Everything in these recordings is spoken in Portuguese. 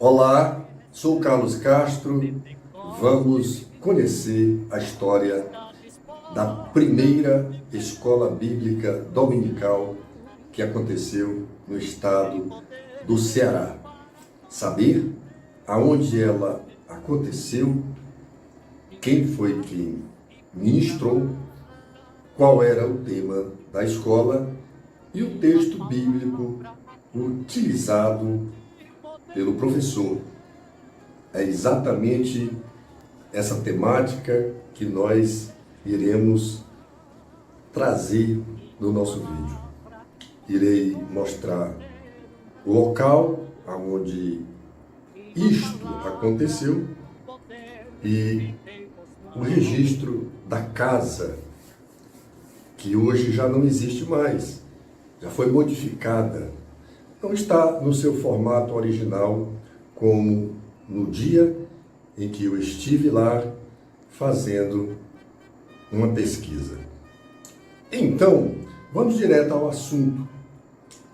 Olá, sou Carlos Castro. Vamos conhecer a história da primeira escola bíblica dominical que aconteceu no estado do Ceará. Saber aonde ela aconteceu, quem foi quem ministrou, qual era o tema da escola e o texto bíblico utilizado pelo professor. É exatamente essa temática que nós iremos trazer no nosso vídeo. Irei mostrar o local onde isto aconteceu e o registro da casa, que hoje já não existe mais, já foi modificada. Não está no seu formato original, como no dia em que eu estive lá fazendo uma pesquisa. Então, vamos direto ao assunto.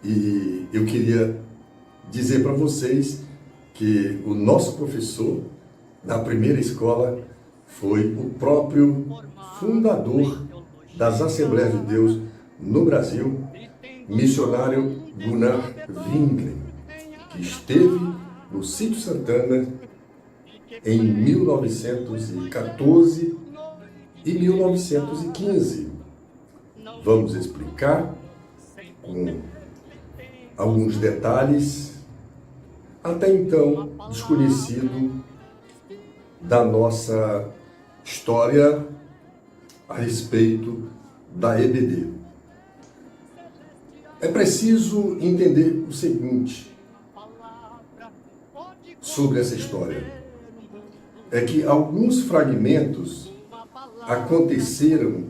E eu queria dizer para vocês que o nosso professor da primeira escola foi o próprio fundador das Assembleias de Deus no Brasil, missionário Gunnar Wingren, que esteve no Sítio Santana em 1914 e 1915. Vamos explicar com alguns detalhes, até então desconhecido da nossa história a respeito da EBD. É preciso entender o seguinte sobre essa história. É que alguns fragmentos aconteceram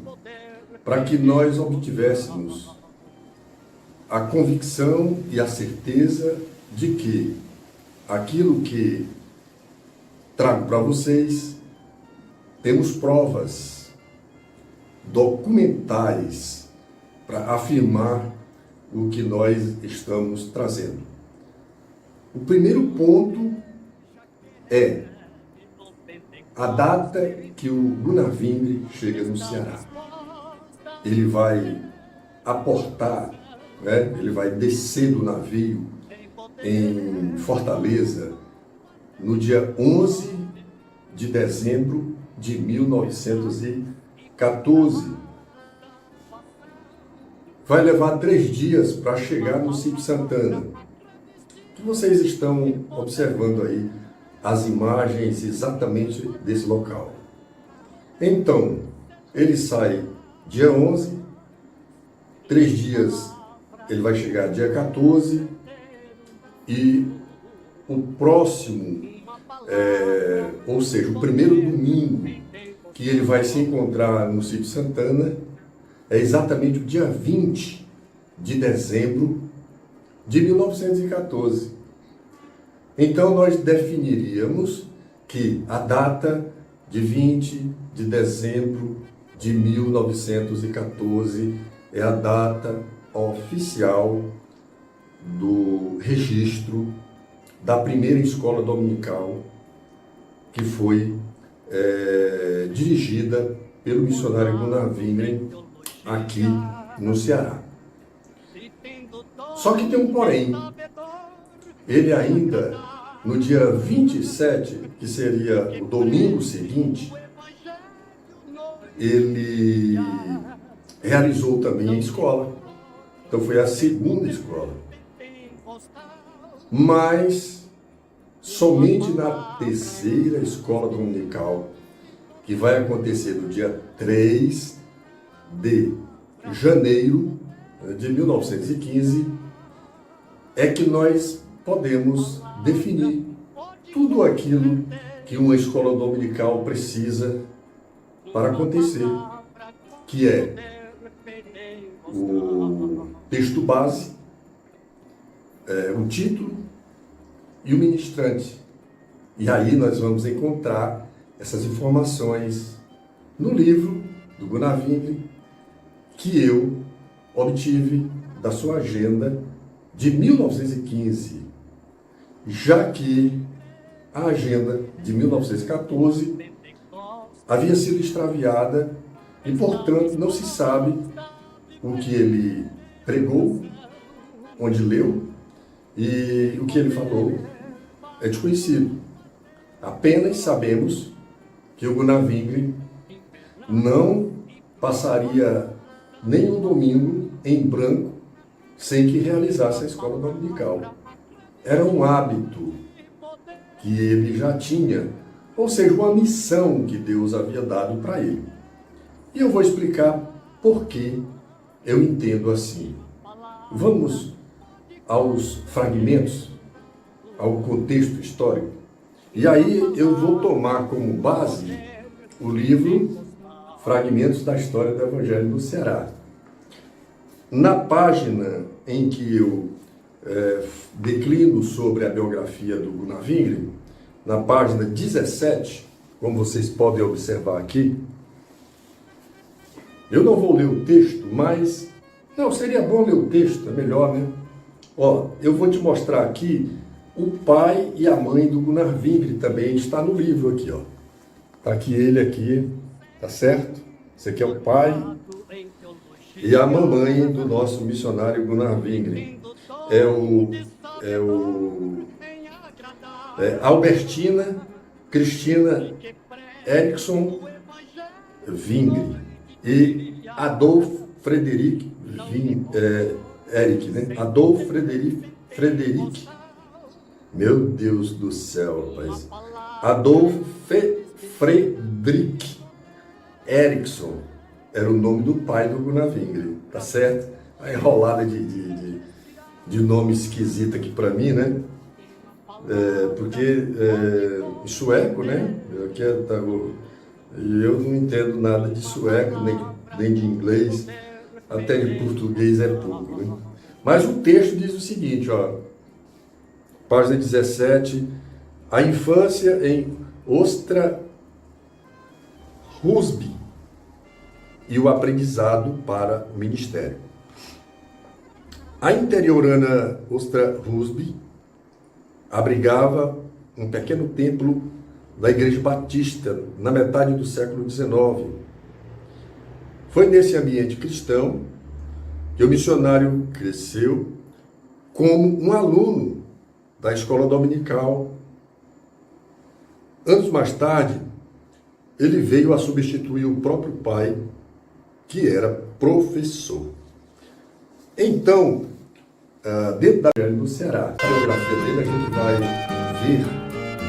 para que nós obtivéssemos a convicção e a certeza de que aquilo que trago para vocês, temos provas documentais para afirmar o que nós estamos trazendo. O primeiro ponto é a data que o Gunnar Wingren chega no Ceará. Ele vai aportar, ele vai descer do navio em Fortaleza no dia 11 de dezembro de 1914. Vai levar 3 dias para chegar no Sítio Santana. Que vocês estão observando aí as imagens exatamente desse local. Então, ele sai dia 11, 3 dias ele vai chegar dia 14 e o próximo, ou seja, o primeiro domingo que ele vai se encontrar no Sítio Santana é exatamente o dia 20 de dezembro de 1914. Então, nós definiríamos que a data de 20 de dezembro de 1914 é a data oficial do registro da primeira escola dominical que foi dirigida pelo missionário Gunnar Wingren aqui no Ceará. Só que tem um porém. Ele ainda, no dia 27, que seria o domingo seguinte, ele realizou também a escola. Então foi a segunda escola. Mas somente na terceira escola dominical, que vai acontecer no dia 3 de janeiro de 1915, é que nós podemos definir tudo aquilo que uma escola dominical precisa para acontecer, que é o texto base, o título e o ministrante. E aí nós vamos encontrar essas informações no livro do Gunnar Wingren, que eu obtive da sua agenda de 1915, já que a agenda de 1914 havia sido extraviada e, portanto, não se sabe o que ele pregou, onde leu e o que ele falou é desconhecido. Apenas sabemos que o Gunnar Wingren não passaria nenhum domingo em branco sem que realizasse a escola dominical. Era um hábito que ele já tinha, ou seja, uma missão que Deus havia dado para ele. E eu vou explicar por que eu entendo assim. Vamos aos fragmentos, ao contexto histórico. E aí eu vou tomar como base o livro Fragmentos da História do Evangelho no Ceará. Na página em que eu declino sobre a biografia do Gunnar Wingren, na página 17, como vocês podem observar aqui, eu não vou ler o texto, mas... Não, seria bom ler o texto, é melhor, né? Ó, eu vou te mostrar aqui o pai e a mãe do Gunnar Wingren também está no livro aqui, ó. Tá aqui ele aqui, tá certo? Esse aqui é o pai e a mamãe do nosso missionário Gunnar Wingren. Albertina Cristina Erickson Wingren e Adolf Frederick Eric, né? Adolf Frederick. Meu Deus do céu, rapaz. Adolf Frederick Erickson era o nome do pai do Gunnar Wingren, tá certo? A enrolada de nome esquisito aqui para mim, né? Porque em sueco, né? Eu não entendo nada de sueco, nem de inglês, até de português é pouco, né? Mas o texto diz o seguinte, ó, página 17, a infância em Ostra Husby e o aprendizado para o ministério. A interiorana Ostra Husby abrigava um pequeno templo da Igreja Batista na metade do século XIX. Foi nesse ambiente cristão que o missionário cresceu como um aluno da escola dominical. Anos mais tarde, ele veio a substituir o próprio pai, que era professor. Então, dentro da Evangelho no Ceará, a biografia dele, a gente vai ver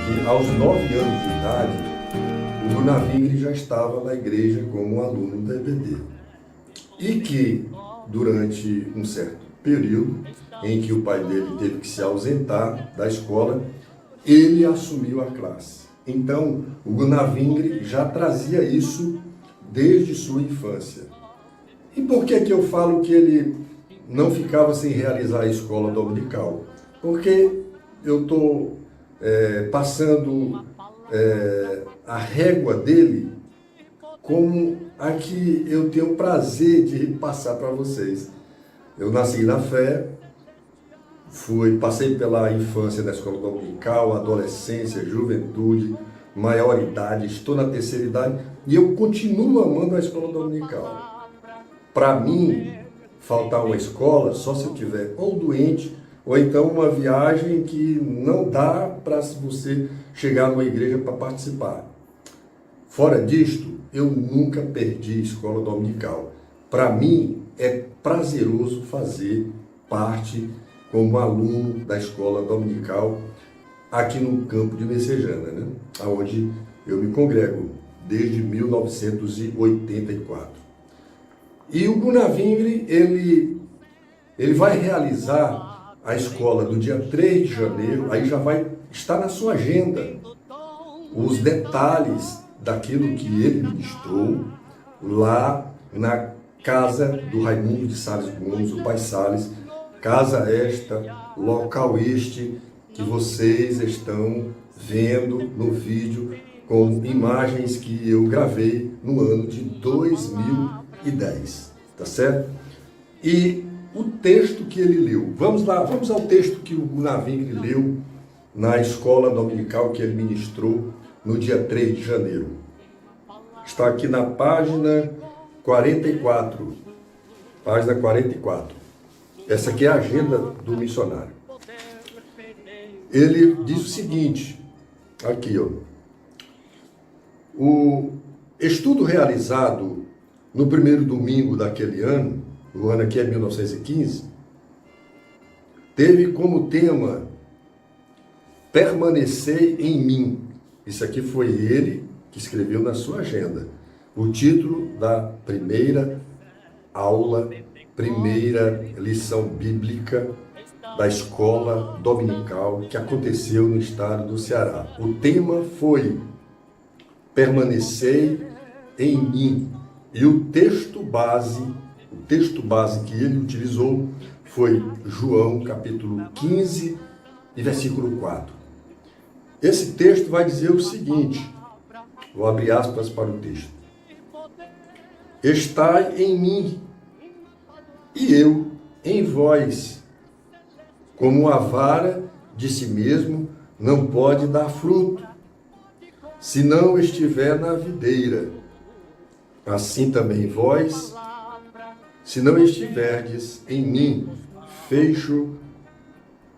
que aos 9 anos de idade, o Gunnar Wingren já estava na igreja como aluno da EBD. E que, durante um certo período, em que o pai dele teve que se ausentar da escola, ele assumiu a classe. Então, o Gunnar Wingren já trazia isso desde sua infância. E por que eu falo que ele não ficava sem realizar a escola dominical? Porque eu estou passando a régua dele como a que eu tenho o prazer de passar para vocês. Eu nasci na fé, passei pela infância na escola dominical, adolescência, juventude, maioridade, estou na terceira idade e eu continuo amando a escola dominical. Para mim, faltar uma escola só se eu estiver ou doente ou então uma viagem que não dá para você chegar numa igreja para participar. Fora disto, eu nunca perdi escola dominical. Para mim, é prazeroso fazer parte como aluno da escola dominical aqui no campo de Messejana, né? Onde eu me congrego desde 1984. E o Gunnar Wingren, ele vai realizar a escola do dia 3 de janeiro, aí já vai estar na sua agenda os detalhes daquilo que ele ministrou lá na casa do Raimundo de Sales Gomes, o pai Sales, casa esta, local este, que vocês estão vendo no vídeo com imagens que eu gravei no ano de 2010, tá certo? E o texto que ele leu, vamos lá, vamos ao texto que o Gunnar Wingren leu na escola dominical que ele ministrou no dia 3 de janeiro. Está aqui na página 44. Página 44. Essa aqui é a agenda do missionário. Ele diz o seguinte, aqui, ó. O estudo realizado no primeiro domingo daquele ano, o ano aqui é 1915, teve como tema permanecer em mim. Isso aqui foi ele que escreveu na sua agenda. O título da primeira aula, primeira lição bíblica da escola dominical que aconteceu no estado do Ceará. O tema foi permanecer em mim. E o texto base que ele utilizou foi João capítulo 15 e versículo 4. Esse texto vai dizer o seguinte, vou abrir aspas para o texto. Estai em mim e eu em vós. Como a vara de si mesmo não pode dar fruto, se não estiver na videira. Assim também vós, se não estiverdes em mim. Fecho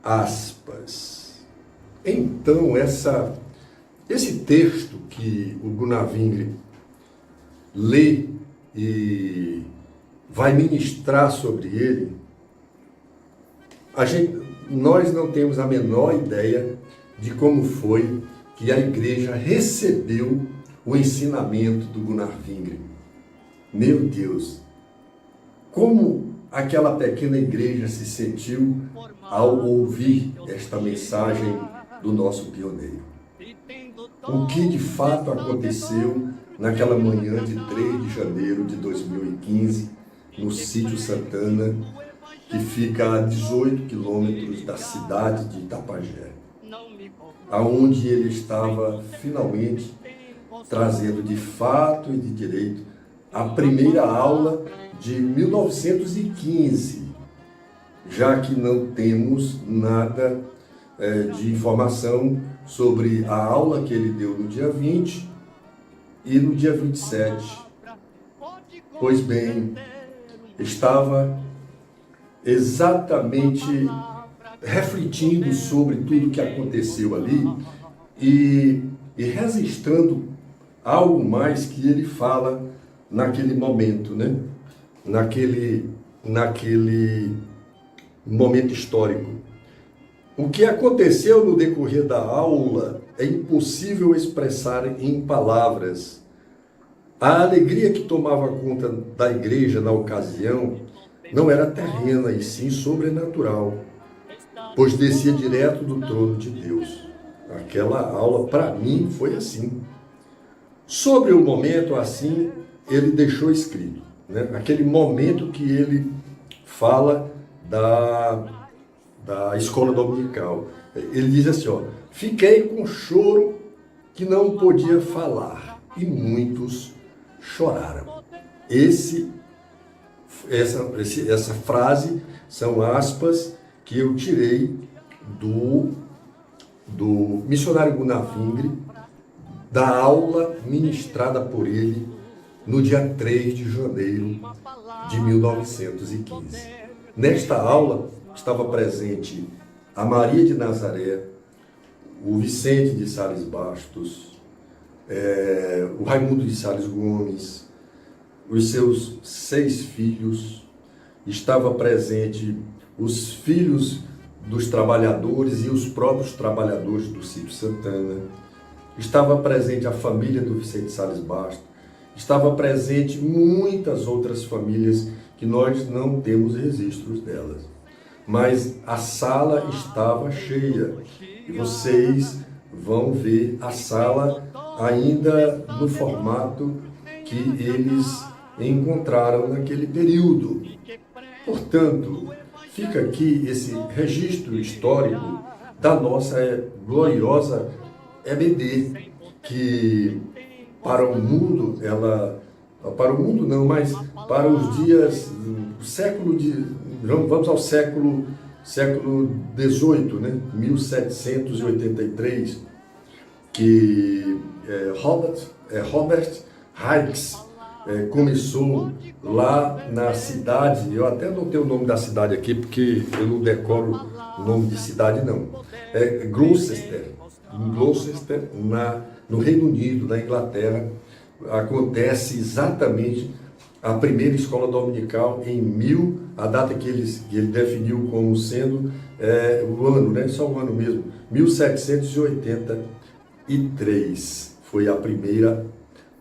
aspas. Então, esse texto que o Gunnar Wingre lê e vai ministrar sobre ele, nós não temos a menor ideia de como foi que a igreja recebeu o ensinamento do Gunnar Wingre. Meu Deus, como aquela pequena igreja se sentiu ao ouvir esta mensagem do nosso pioneiro. O que de fato aconteceu naquela manhã de 3 de janeiro de 2015, no sítio Santana, que fica a 18 quilômetros da cidade de Itapajé, aonde ele estava finalmente trazendo de fato e de direito a primeira aula de 1915, já que não temos nada de informação sobre a aula que ele deu no dia 20 e no dia 27. Pois bem, estava exatamente refletindo sobre tudo que aconteceu ali e registrando algo mais que ele fala naquele momento, né? Naquele momento histórico. O que aconteceu no decorrer da aula é impossível expressar em palavras. A alegria que tomava conta da igreja na ocasião não era terrena e sim sobrenatural, pois descia direto do trono de Deus. Aquela aula, para mim, foi assim. Sobre o momento, assim, ele deixou escrito, né? Aquele momento que ele fala da escola dominical. Ele diz assim, ó, fiquei com choro que não podia falar, e muitos choraram. Essa frase são aspas que eu tirei do missionário Gunnar Wingre, da aula ministrada por ele no dia 3 de janeiro de 1915. Nesta aula estava presente a Maria de Nazaré, o Vicente de Sales Bastos, o Raimundo de Sales Gomes, os seus 6 filhos, estava presente os filhos dos trabalhadores e os próprios trabalhadores do sítio Santana, estava presente a família do Vicente Sales Bastos, estava presente muitas outras famílias que nós não temos registros delas. Mas a sala estava cheia e vocês vão ver a sala ainda no formato que eles encontraram naquele período. Portanto, fica aqui esse registro histórico da nossa gloriosa EBD, que para o mundo, para o mundo não, mas para os dias, vamos ao século século XVIII, né? 1783, que Robert Hicks começou lá na cidade, eu até não tenho o nome da cidade aqui, porque eu não decoro o nome de cidade não, Gloucester, no Reino Unido, na Inglaterra, acontece exatamente a primeira escola dominical a data que ele definiu como sendo o ano, né? Só o ano mesmo, 1783, foi a primeira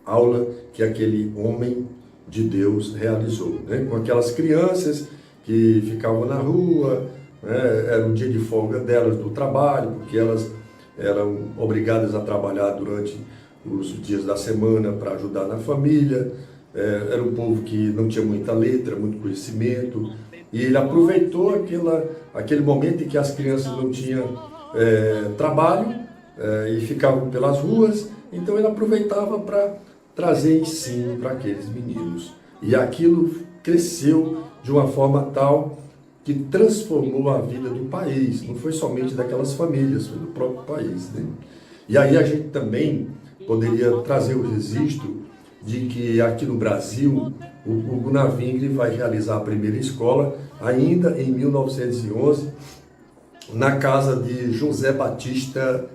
aula que aquele homem de Deus realizou, né? Com aquelas crianças que ficavam na rua, né? Era um dia de folga delas do trabalho, porque elas eram obrigadas a trabalhar durante os dias da semana para ajudar na família. Era um povo que não tinha muita letra, muito conhecimento, e ele aproveitou aquele momento em que as crianças não tinham trabalho e ficavam pelas ruas, então ele aproveitava para trazer ensino para aqueles meninos. E aquilo cresceu de uma forma tal que transformou a vida do país, não foi somente daquelas famílias, foi do próprio país, né? E aí a gente também poderia trazer o registro de que aqui no Brasil o Gunavingre vai realizar a primeira escola ainda em 1911 na casa de José Batista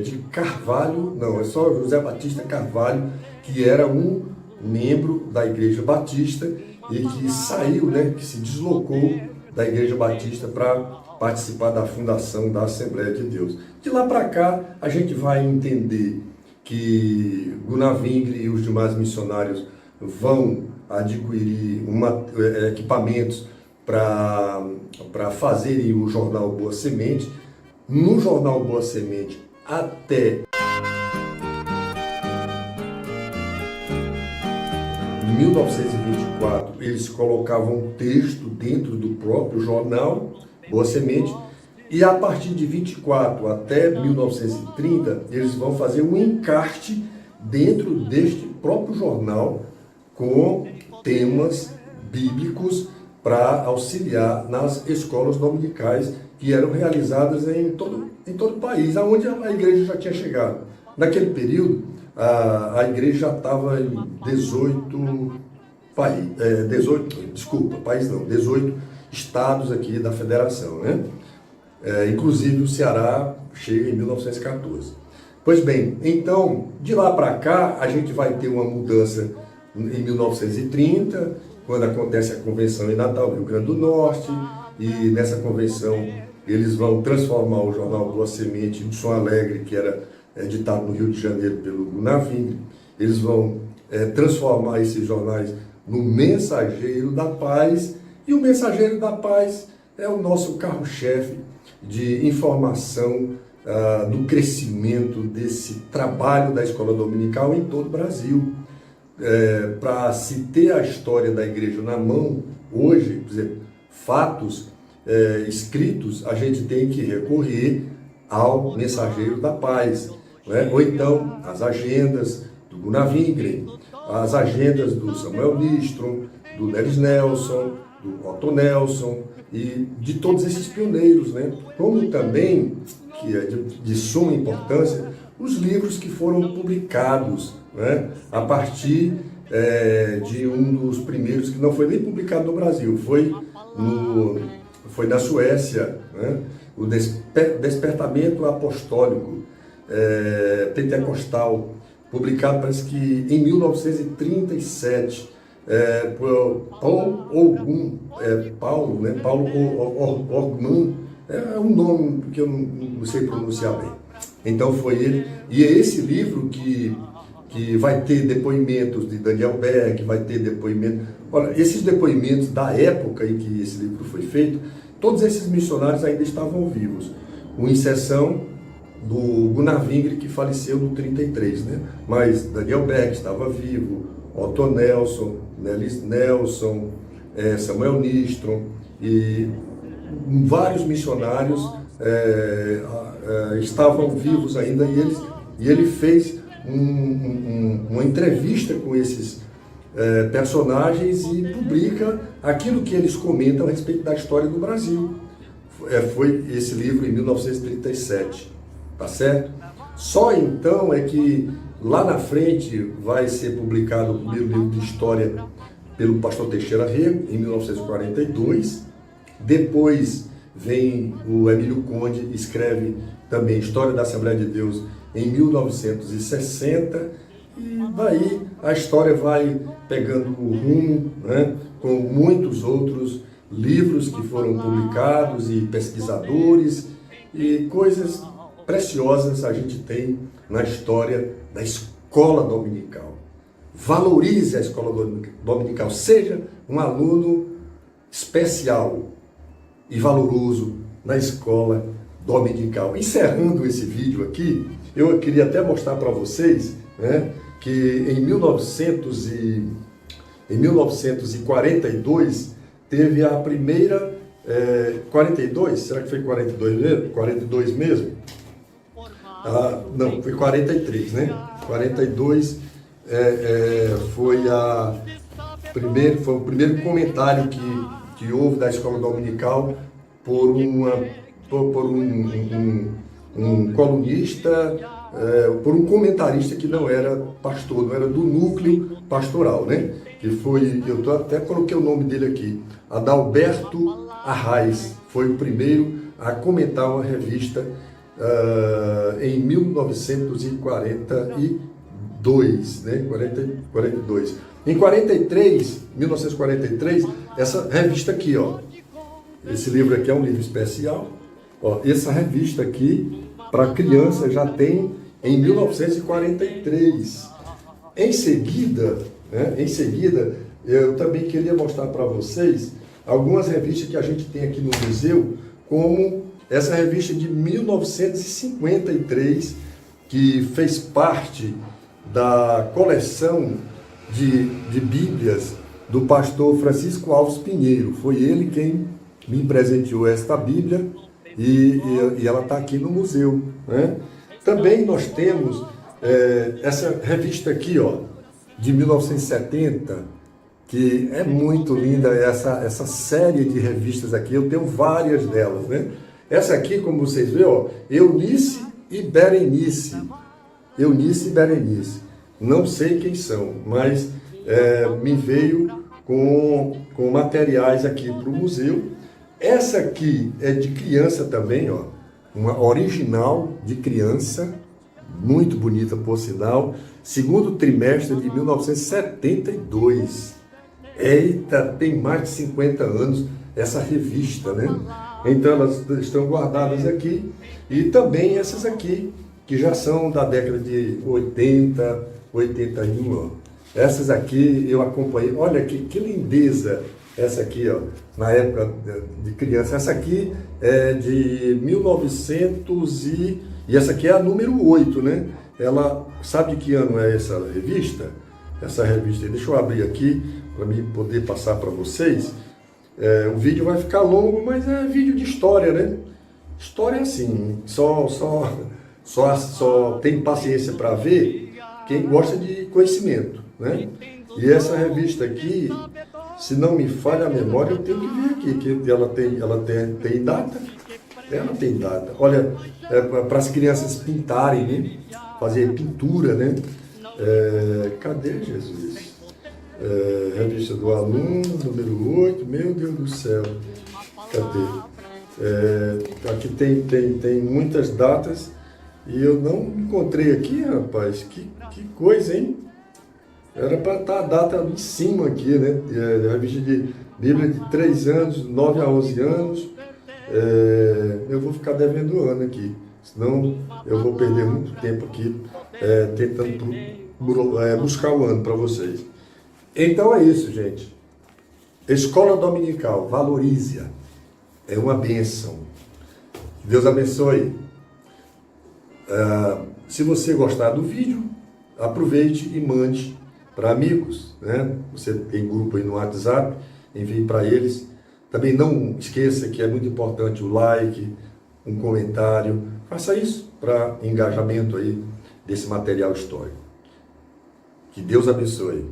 de Carvalho, não, é só José Batista Carvalho, que era um membro da Igreja Batista e que saiu, né, que se deslocou da Igreja Batista para participar da fundação da Assembleia de Deus. De lá para cá a gente vai entender que Gunavingre e os demais missionários vão adquirir equipamentos para fazerem o jornal Boa Semente. No jornal Boa Semente, até 1924, eles colocavam um texto dentro do próprio jornal Boa Semente, e a partir de 24 até 1930, eles vão fazer um encarte dentro deste próprio jornal com temas bíblicos para auxiliar nas escolas dominicais que eram realizadas em todo o país, aonde a igreja já tinha chegado. Naquele período, a igreja já estava em 18 estados aqui da federação, né? Inclusive o Ceará chega em 1914. Pois bem, então, de lá para cá, a gente vai ter uma mudança em 1930, quando acontece a convenção em Natal, Rio Grande do Norte, e nessa convenção eles vão transformar o jornal Boa Semente em Som Alegre, que era editado no Rio de Janeiro pelo Gunavingre. Eles vão transformar esses jornais no Mensageiro da Paz, e o Mensageiro da Paz é o nosso carro-chefe de informação do crescimento desse trabalho da escola dominical em todo o Brasil. Para se ter a história da igreja na mão, hoje, por exemplo, fatos escritos, a gente tem que recorrer ao Mensageiro da Paz, né? Ou então as agendas do Gunavingre, as agendas do Samuel Nistrom, do Nelis Nelson, do Otto Nelson e de todos esses pioneiros, né? Como também, que é de suma importância, os livros que foram publicados, né? A partir de um dos primeiros, que não foi nem publicado no Brasil, foi na Suécia, né? O Despertamento Apostólico Pentecostal, publicado parece que em 1937, por Paulo Orgman, é um nome que eu não sei pronunciar bem. Então foi ele, e é esse livro que vai ter depoimentos de Daniel Berg, vai ter depoimentos. Olha, esses depoimentos da época em que esse livro foi feito, todos esses missionários ainda estavam vivos, com exceção do Gunavingre, que faleceu no 33, né? Mas Daniel Berg estava vivo, Otto Nelson, Nelis Nelson, Samuel Nistrom e vários missionários estavam vivos ainda, e ele fez uma entrevista com esses personagens e publica aquilo que eles comentam a respeito da história do Brasil. foi esse livro em 1937, tá certo? Só então é que lá na frente vai ser publicado o primeiro livro de história pelo pastor Teixeira Rego, em 1942. Depois vem o Emílio Conde, escreve também História da Assembleia de Deus em 1960, e daí a história vai pegando o rumo, né, com muitos outros livros que foram publicados e pesquisadores, e coisas preciosas a gente tem na história da escola dominical. Valorize a escola dominical, seja um aluno especial e valoroso na escola dominical. Encerrando esse vídeo aqui, eu queria até mostrar para vocês, né, que em 1942 teve a primeira, 42, será que foi 42 mesmo? 42 mesmo? Ah, não, foi 43, né? 42 foi o primeiro comentário que houve da escola dominical por um colunista, por um comentarista que não era pastor, não era do núcleo pastoral, né? Que foi, eu até coloquei o nome dele aqui, Adalberto Arraes, foi o primeiro a comentar uma revista em 1942, né? 42. Em 1943, essa revista aqui, ó, esse livro aqui é um livro especial, ó, essa revista aqui, para criança, já tem em 1943. Em seguida, eu também queria mostrar para vocês algumas revistas que a gente tem aqui no museu, como essa revista de 1953, que fez parte da coleção de Bíblias do pastor Francisco Alves Pinheiro. Foi ele quem me presenteou esta Bíblia e ela está aqui no museu, né? Também nós temos essa revista aqui, ó, de 1970, que é muito linda, essa série de revistas aqui, eu tenho várias delas, né? Essa aqui, como vocês veem, ó, Eunice e Berenice. Eunice e Berenice. Não sei quem são, mas me veio com materiais aqui para o museu. Essa aqui é de criança também, ó, uma original de criança, muito bonita por sinal, segundo trimestre de 1972. Eita, tem mais de 50 anos essa revista, né? Então elas estão guardadas aqui, e também essas aqui, que já são da década de 80, 81, ó. Essas aqui eu acompanhei, olha que lindeza essa aqui, ó, na época de criança. Essa aqui é de 1900 e essa aqui é a número 8, né? Ela, sabe de que ano é essa revista? Essa revista, deixa eu abrir aqui para mim poder passar para vocês. O vídeo vai ficar longo, mas é vídeo de história, né? História é assim, só tem paciência para ver quem gosta de conhecimento, né? E essa revista aqui, se não me falha a memória, eu tenho que ver aqui, que ela tem data. Ela tem data. Olha, para as crianças pintarem, né? Fazer pintura, né? Cadê Jesus? Revista do aluno, número 8, meu Deus do céu. Cadê? Aqui tem muitas datas e eu não encontrei aqui, rapaz. Que coisa, hein? Era para estar a data em cima aqui, né? Revista de Bíblia de 3 anos, 9 a 11 anos. Eu vou ficar devendo o ano aqui, senão eu vou perder muito tempo aqui tentando buscar o ano para vocês. Então é isso, gente. Escola dominical, valorize-a. É uma bênção. Deus abençoe. Se você gostar do vídeo, aproveite e mande para amigos, né? Você tem grupo aí no WhatsApp, envie para eles. Também não esqueça que é muito importante o like, um comentário. Faça isso para engajamento aí desse material histórico. Que Deus abençoe.